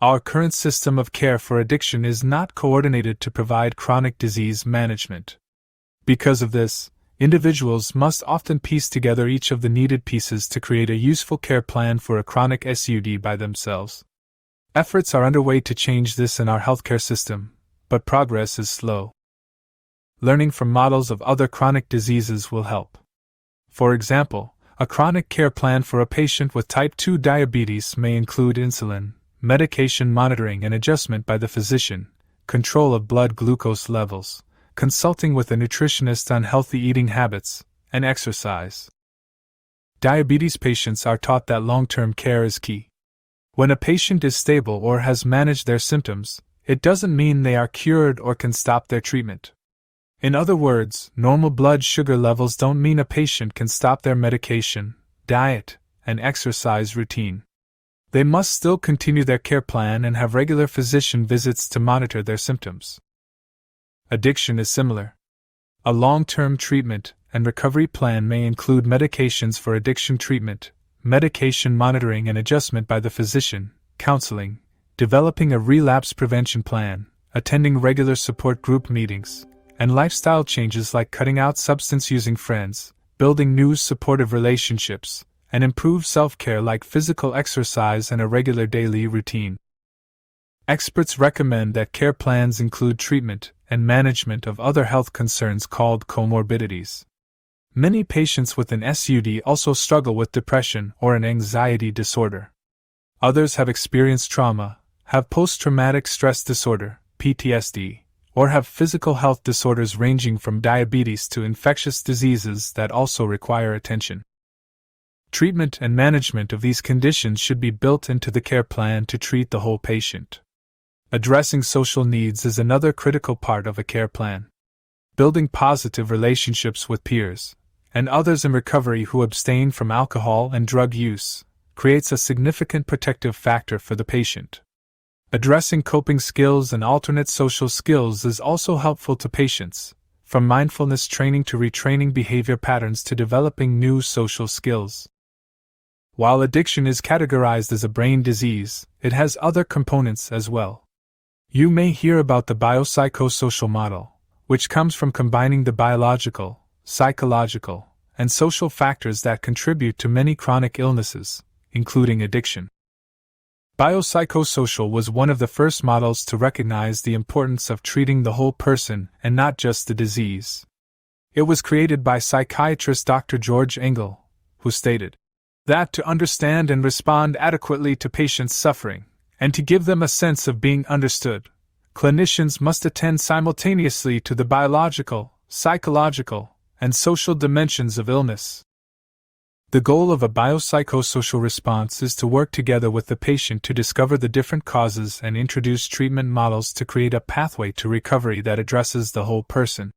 Our current system of care for addiction is not coordinated to provide chronic disease management. Because of this, individuals must often piece together each of the needed pieces to create a useful care plan for a chronic SUD by themselves. Efforts are underway to change this in our healthcare system, but progress is slow. Learning from models of other chronic diseases will help. For example, a chronic care plan for a patient with type 2 diabetes may include insulin, medication monitoring and adjustment by the physician, control of blood glucose levels, consulting with a nutritionist on healthy eating habits, and exercise. Diabetes patients are taught that long-term care is key. When a patient is stable or has managed their symptoms, it doesn't mean they are cured or can stop their treatment. In other words, normal blood sugar levels don't mean a patient can stop their medication, diet, and exercise routine. They must still continue their care plan and have regular physician visits to monitor their symptoms. Addiction is similar. A long-term treatment and recovery plan may include medications for addiction treatment, medication monitoring and adjustment by the physician, counseling, developing a relapse prevention plan, attending regular support group meetings, and lifestyle changes like cutting out substance-using friends, building new supportive relationships, and improved self-care like physical exercise and a regular daily routine. Experts recommend that care plans include treatment and management of other health concerns called comorbidities. Many patients with an SUD also struggle with depression or an anxiety disorder. Others have experienced trauma, have post-traumatic stress disorder, PTSD, or have physical health disorders ranging from diabetes to infectious diseases that also require attention. Treatment and management of these conditions should be built into the care plan to treat the whole patient. Addressing social needs is another critical part of a care plan. Building positive relationships with peers and others in recovery who abstain from alcohol and drug use creates a significant protective factor for the patient. Addressing coping skills and alternate social skills is also helpful to patients, from mindfulness training to retraining behavior patterns to developing new social skills. While addiction is categorized as a brain disease, it has other components as well. You may hear about the biopsychosocial model, which comes from combining the biological, psychological, and social factors that contribute to many chronic illnesses, including addiction. Biopsychosocial was one of the first models to recognize the importance of treating the whole person and not just the disease. It was created by psychiatrist Dr. George Engel, who stated that to understand and respond adequately to patients' suffering, and to give them a sense of being understood, clinicians must attend simultaneously to the biological, psychological, and social dimensions of illness. The goal of a biopsychosocial response is to work together with the patient to discover the different causes and introduce treatment models to create a pathway to recovery that addresses the whole person.